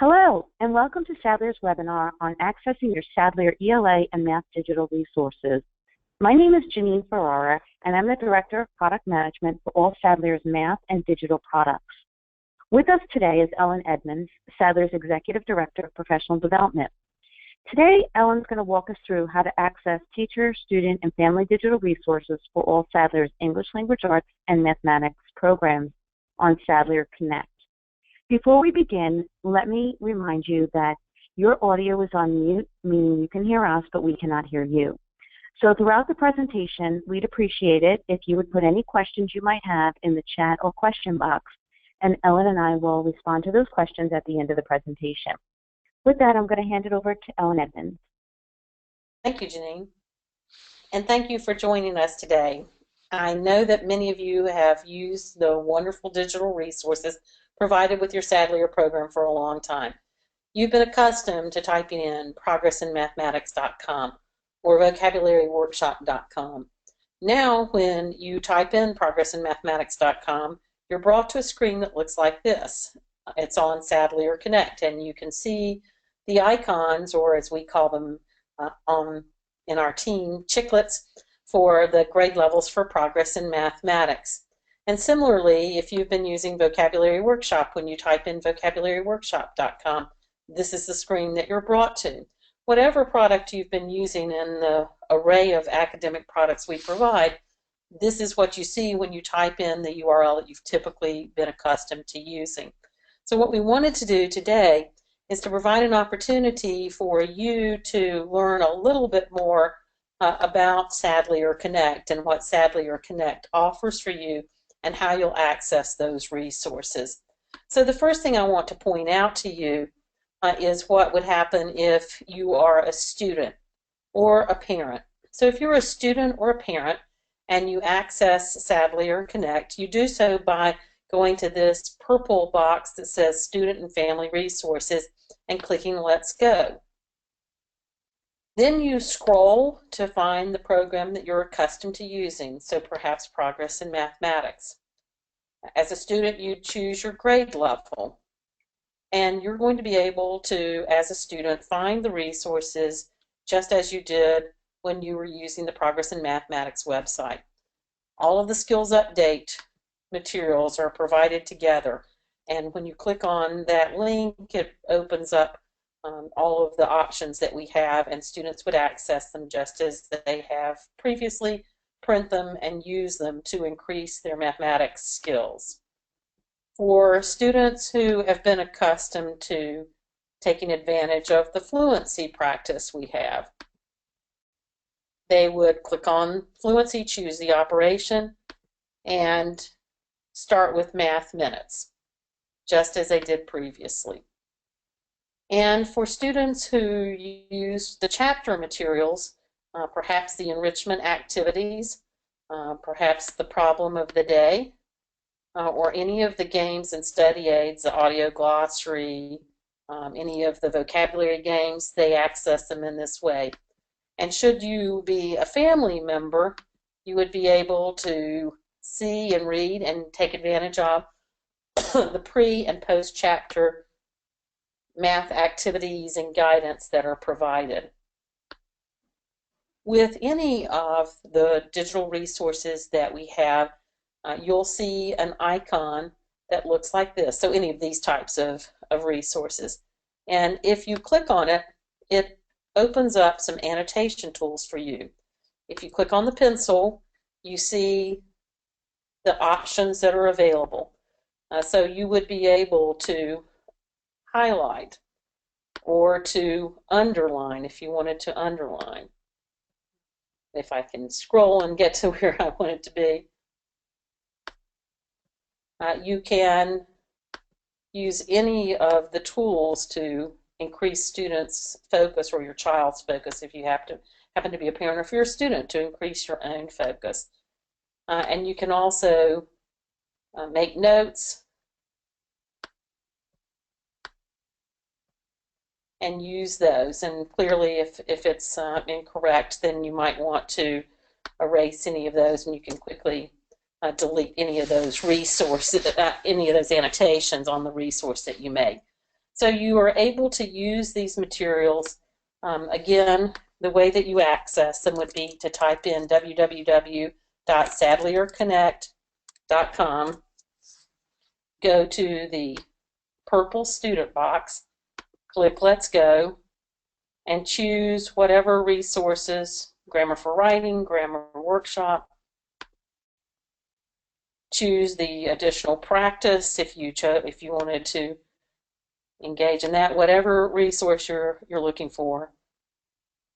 Hello, and welcome to Sadlier's webinar on accessing your Sadlier ELA and Math digital resources. My name is Janine Ferrara, and I'm the Director of Product Management for all Sadlier's math and digital products. With us today is Ellen Edmonds, Sadlier's Executive Director of Professional Development. Today, Ellen's going to walk us through how to access teacher, student, and family digital resources for all Sadlier's English Language Arts and Mathematics programs on Sadlier Connect. Before we begin, let me remind you that your audio is on mute, meaning you can hear us, but we cannot hear you. So throughout the presentation, we'd appreciate it if you would put any questions you might have in the chat or question box, and Ellen and I will respond to those questions at the end of the presentation. With that, I'm going to hand it over to Ellen Edmonds. Thank you, Janine. And thank you for joining us today. I know that many of you have used the wonderful digital resources provided with your Sadlier program for a long time. You've been accustomed to typing in progressinmathematics.com or vocabularyworkshop.com. Now, when you type in progressinmathematics.com, you're brought to a screen that looks like this. It's on Sadlier Connect, and you can see the icons, or as we call them in our team, chiclets, for the grade levels for progress in mathematics. And similarly, if you've been using Vocabulary Workshop, when you type in vocabularyworkshop.com, this is the screen that you're brought to. Whatever product you've been using in the array of academic products we provide, this is what you see when you type in the URL that you've typically been accustomed to using. So what we wanted to do today is to provide an opportunity for you to learn a little bit more about Sadlier Connect and what Sadlier Connect offers for you and how you'll access those resources. So the first thing I want to point out to you is what would happen if you are a student or a parent. So if you're a student or a parent and you access Sadlier Connect, you do so by going to this purple box that says Student and Family Resources and clicking Let's Go. Then you scroll to find the program that you're accustomed to using, so perhaps Progress in Mathematics. As a student, you choose your grade level, and you're going to be able to, as a student, find the resources just as you did when you were using the Progress in Mathematics website. All of the skills update materials are provided together, and when you click on that link, it opens up all of the options that we have, and students would access them just as they have previously, print them and use them to increase their mathematics skills. For students who have been accustomed to taking advantage of the Fluency Practice we have, they would click on Fluency, choose the operation, and start with Math Minutes, just as they did previously. And for students who use the chapter materials, perhaps the enrichment activities, perhaps the problem of the day, or any of the games and study aids, the audio glossary, any of the vocabulary games, they access them in this way. And should you be a family member, you would be able to see and read and take advantage of the pre- and post-chapter math activities and guidance that are provided. With any of the digital resources that we have, you'll see an icon that looks like this. So any of these types of resources. And if you click on it, it opens up some annotation tools for you. If you click on the pencil, you see the options that are available. So you would be able to highlight or to underline if you wanted to underline. If I can scroll and get to where I want it to be. You can use any of the tools to increase students' focus or your child's focus if you happen to be a parent, or if you're a student, to increase your own focus. And you can also make notes and use those. And clearly, if it's incorrect, then you might want to erase any of those, and you can quickly delete any of those resources, any of those annotations on the resource that you made. So you are able to use these materials. Again, the way that you access them would be to type in www.sadlierconnect.com, go to the purple student box, click Let's Go, and choose whatever resources, Grammar for Writing, Grammar Workshop. Choose the additional practice if you wanted to engage in that, whatever resource you're looking for.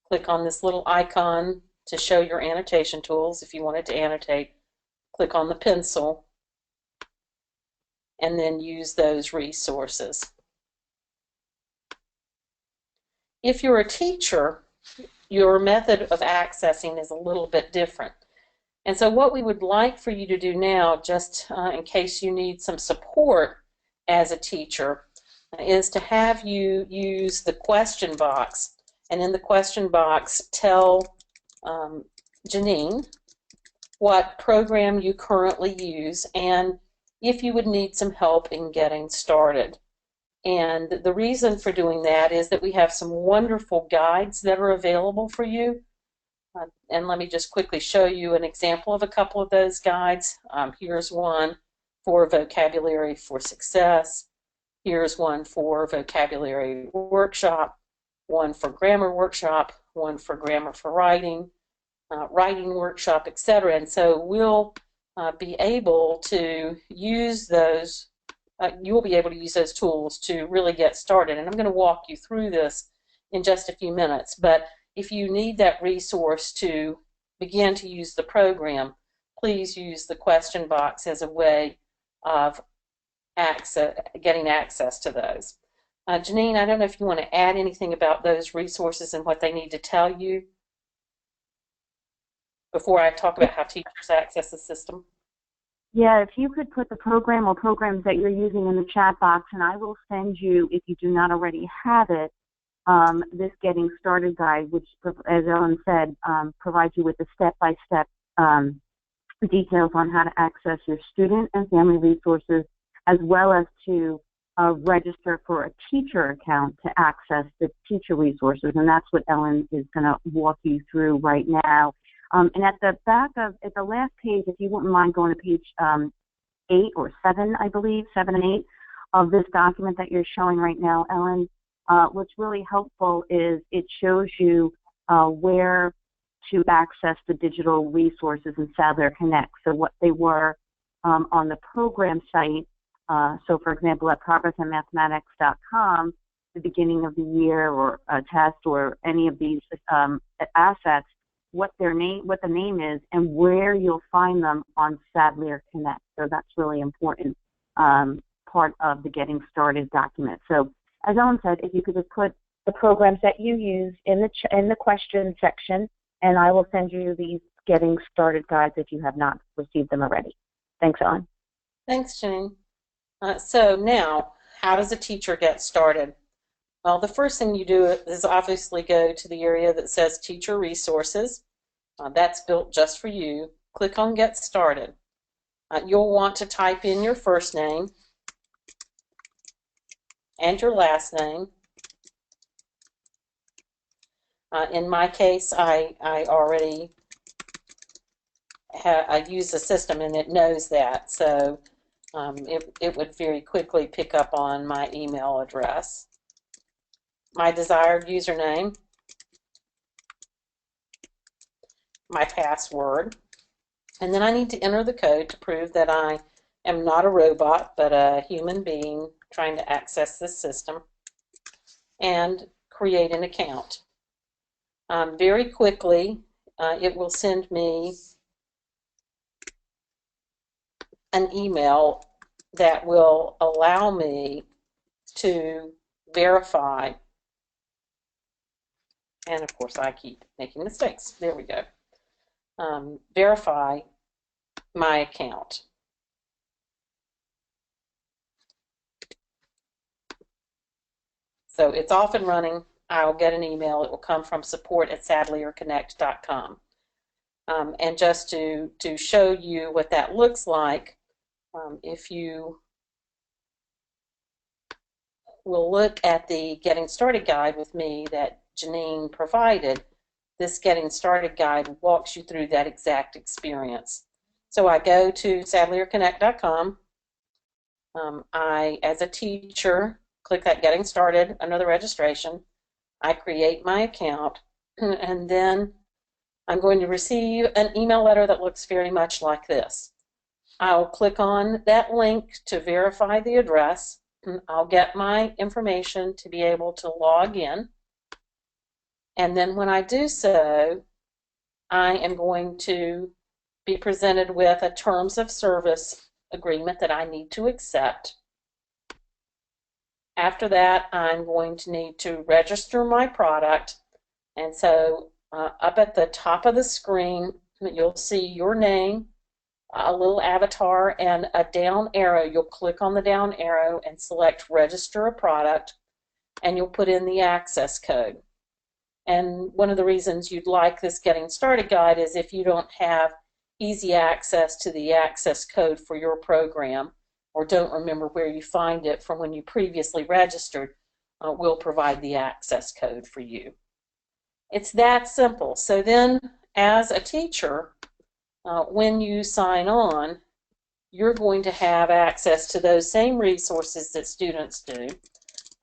Click on this little icon to show your annotation tools. If you wanted to annotate, click on the pencil and then use those resources. If you're a teacher, your method of accessing is a little bit different. And so what we would like for you to do now, just in case you need some support as a teacher, is to have you use the question box. And in the question box, tell Janine what program you currently use and if you would need some help in getting started. And the reason for doing that is that we have some wonderful guides that are available for you. And let me just quickly show you an example of a couple of those guides. Here's one for Vocabulary for Success. Here's one for Vocabulary Workshop, one for Grammar Workshop, one for Grammar for Writing, Writing Workshop, etc. And so we'll be able to use those, you'll be able to use those tools to really get started. And I'm going to walk you through this in just a few minutes. But if you need that resource to begin to use the program, please use the question box as a way of getting access to those. Janine, I don't know if you want to add anything about those resources and what they need to tell you before I talk about how teachers access the system. Yeah, if you could put the program or programs that you're using in the chat box, and I will send you, if you do not already have it, this Getting Started guide, which, as Ellen said, provides you with the step-by-step details on how to access your student and family resources, as well as to register for a teacher account to access the teacher resources, and that's what Ellen is going to walk you through right now. And at the back of, at the last page, if you wouldn't mind going to page 8 or 7, I believe, 7 and 8 of this document that you're showing right now, Ellen, what's really helpful is it shows you where to access the digital resources in Sadlier Connect. So what they were on the program site. So, for example, at progressinmathematics.com, the beginning of the year or a test or any of these assets, what the name is, and where you'll find them on Sadlier Connect. So that's really important part of the Getting Started document. So, as Ellen said, if you could just put the programs that you use in the question section, and I will send you these Getting Started guides if you have not received them already. Thanks, Ellen. Thanks, Jane. So now, how does a teacher get started? Well, the first thing you do is obviously go to the area that says Teacher Resources. That's built just for you. Click on Get Started. You'll want to type in your first name and your last name. In my case, I already I use the system and it knows that, so it would very quickly pick up on my email address, my desired username, my password, and then I need to enter the code to prove that I am not a robot but a human being trying to access this system, and create an account. Very quickly, it will send me an email that will allow me to verify, and of course I keep making mistakes. There we go. Verify my account. So it's off and running. I'll get an email. It will come from support@sadlierconnect.com. And just to show you what that looks like, if you we'll look at the Getting Started guide with me that Janine provided. This Getting Started guide walks you through that exact experience. So I go to sadlierconnect.com. I, as a teacher, click that Getting Started under the registration. I create my account, and then I'm going to receive an email letter that looks very much like this. I'll click on that link to verify the address. I'll get my information to be able to log in. And then when I do so, I am going to be presented with a terms of service agreement that I need to accept. After that, I'm going to need to register my product. And so up at the top of the screen, you'll see your name, a little avatar, and a down arrow. You'll click on the down arrow and select Register a Product, and you'll put in the access code. And one of the reasons you'd like this Getting Started guide is if you don't have easy access to the access code for your program, or don't remember where you find it from when you previously registered, we'll provide the access code for you. It's that simple. So then, as a teacher, when you sign on, you're going to have access to those same resources that students do,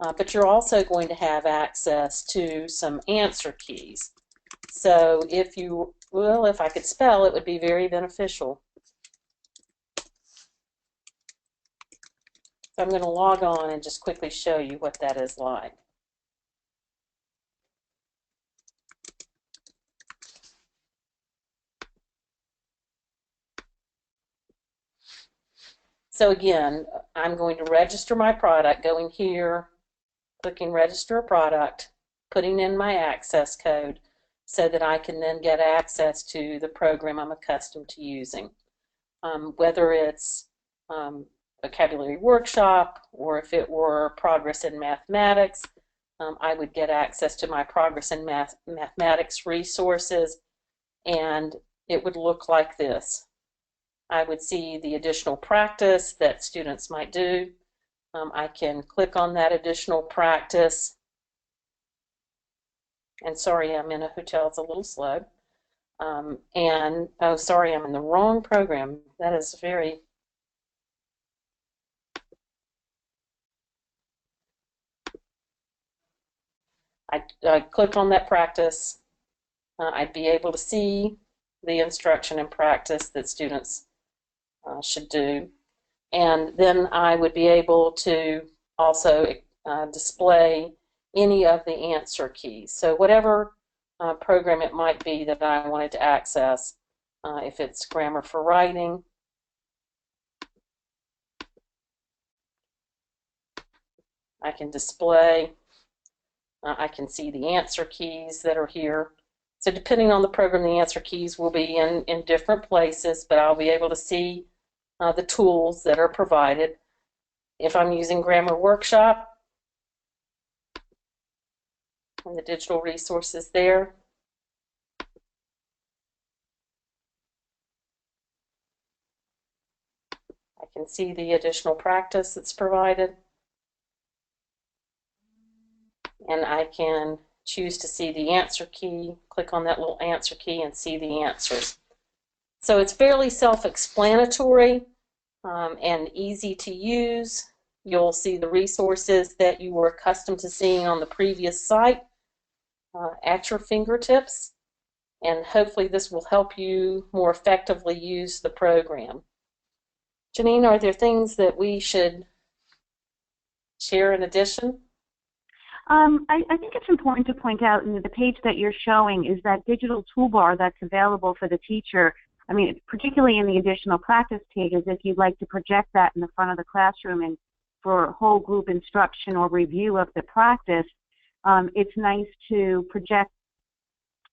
but you're also going to have access to some answer keys. So if you, well, if I could spell, it would be very beneficial. So I'm going to log on and just quickly show you what that is like. So again, I'm going to register my product, going here, clicking Register a Product, putting in my access code so that I can then get access to the program I'm accustomed to using. Whether it's vocabulary workshop or if it were progress in mathematics, I would get access to my progress in mathematics resources, and it would look like this. I would see the additional practice that students might do. I can click on that additional practice. And sorry, I'm in a hotel, it's a little slow. And, oh, sorry, I'm in the wrong program. That is very... I click on that practice. I'd be able to see the instruction and practice that students should do. And then I would be able to also display any of the answer keys. So whatever program it might be that I wanted to access, if it's Grammar for Writing, I can display, I can see the answer keys that are here. So depending on the program, the answer keys will be in different places, but I'll be able to see the tools that are provided. If I'm using Grammar Workshop, and the digital resources there. I can see the additional practice that's provided. And I can choose to see the answer key, click on that little answer key and see the answers. So it's fairly self-explanatory and easy to use. You'll see the resources that you were accustomed to seeing on the previous site at your fingertips, and hopefully this will help you more effectively use the program. Janine, are there things that we should share in addition? I think it's important to point out in the page that you're showing is that digital toolbar that's available for the teacher. I mean, particularly in the additional practice pages, if you'd like to project that in the front of the classroom and for whole group instruction or review of the practice, it's nice to project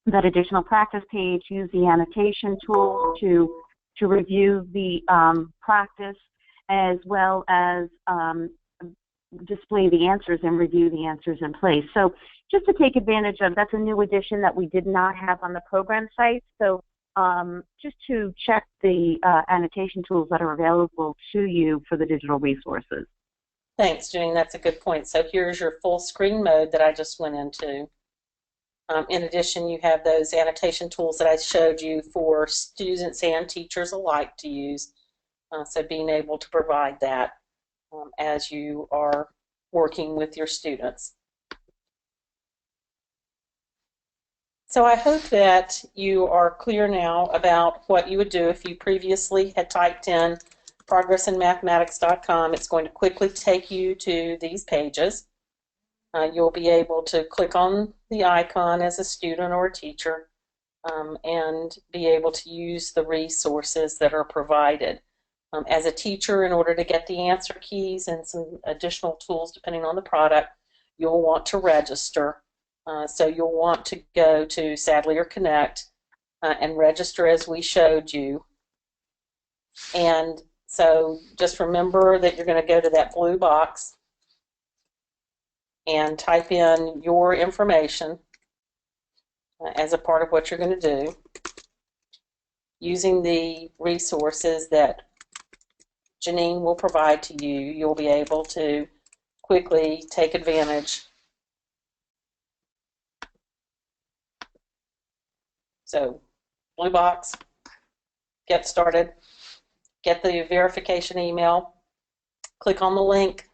that additional practice page, use the annotation tool to review the practice, as well as display the answers and review the answers in place. So just to take advantage of, that's a new addition that we did not have on the program site. So just to check the annotation tools that are available to you for the digital resources. Thanks, Janine. That's a good point. So here's your full screen mode that I just went into. In addition, you have those annotation tools that I showed you for students and teachers alike to use. So being able to provide that as you are working with your students. So I hope that you are clear now about what you would do if you previously had typed in progressinmathematics.com. It's going to quickly take you to these pages. You'll be able to click on the icon as a student or a teacher and be able to use the resources that are provided. As a teacher, in order to get the answer keys and some additional tools depending on the product, you'll want to register. So you'll want to go to Sadlier Connect and register as we showed you. And so just remember that you're going to go to that blue box and type in your information as a part of what you're going to do. Using the resources that Janine will provide to you, you'll be able to quickly take advantage. So, blue box, get started, get the verification email, click on the link,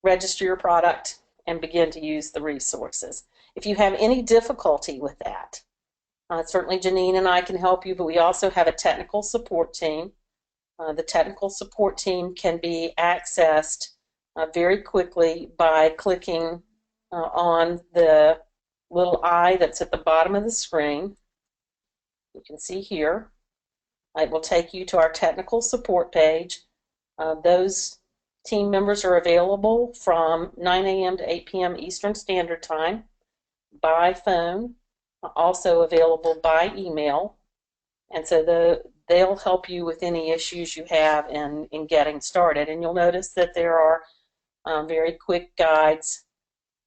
register your product, and begin to use the resources. If you have any difficulty with that, certainly Janine and I can help you, but we also have a technical support team. The technical support team can be accessed very quickly by clicking on the little eye that's at the bottom of the screen. You can see here. It will take you to our technical support page. Those team members are available from 9 a.m. to 8 p.m. Eastern Standard Time by phone, also available by email. And so they'll help you with any issues you have in getting started. And you'll notice that there are very quick guides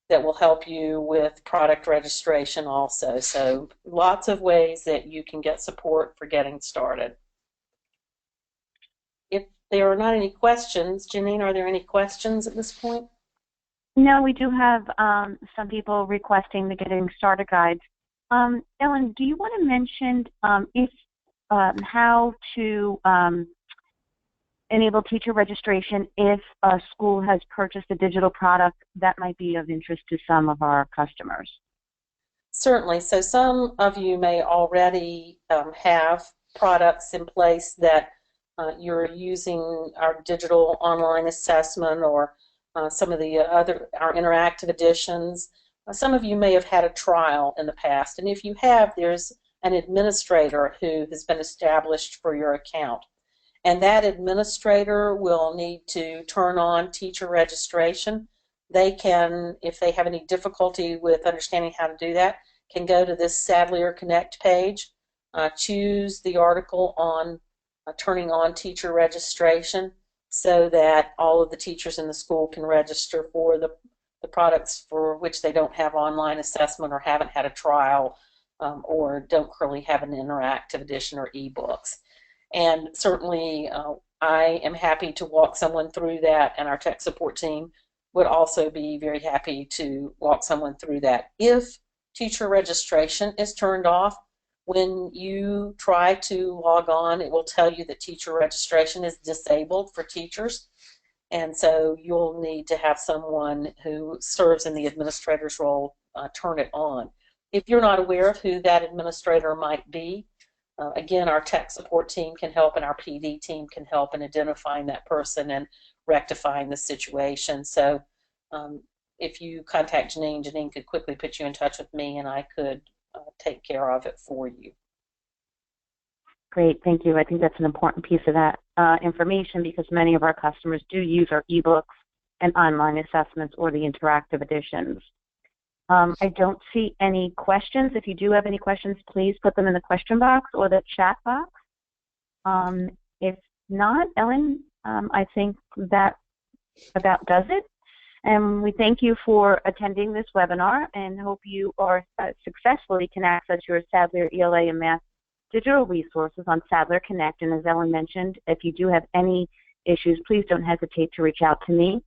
that will help you with product registration also. So lots of ways that you can get support for getting started. If there are not any questions, Janine, are there any questions at this point? No, we do have some people requesting the Getting Started guides. Ellen, do you want to mention how to enable teacher registration if a school has purchased a digital product that might be of interest to some of our customers? Certainly. So some of you may already have products in place that you're using our digital online assessment or some of the our interactive editions. Some of you may have had a trial in the past, and if you have, there's an administrator who has been established for your account. And that administrator will need to turn on teacher registration. They can, if they have any difficulty with understanding how to do that, can go to this Sadlier Connect page, choose the article on turning on teacher registration so that all of the teachers in the school can register for the products for which they don't have online assessment or haven't had a trial or don't currently have an interactive edition or ebooks. And certainly I am happy to walk someone through that, and our tech support team would also be very happy to walk someone through that. If teacher registration is turned off, when you try to log on, it will tell you that teacher registration is disabled for teachers, and so you'll need to have someone who serves in the administrator's role turn it on. If you're not aware of who that administrator might be, again, our tech support team can help, and our PD team can help in identifying that person and rectifying the situation. So if you contact Janine, Janine could quickly put you in touch with me, and I could take care of it for you. Great, thank you. I think that's an important piece of that information because many of our customers do use our ebooks and online assessments or the interactive editions. I don't see any questions. If you do have any questions, please put them in the question box or the chat box. If not, Ellen, I think that about does it. And we thank you for attending this webinar and hope you are successfully can access your Sadlier ELA and Math digital resources on Sadlier Connect. And as Ellen mentioned, if you do have any issues, please don't hesitate to reach out to me.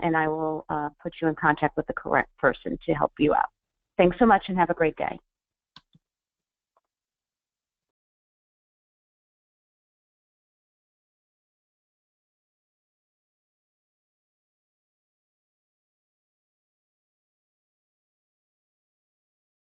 and I will put you in contact with the correct person to help you out. Thanks so much and have a great day.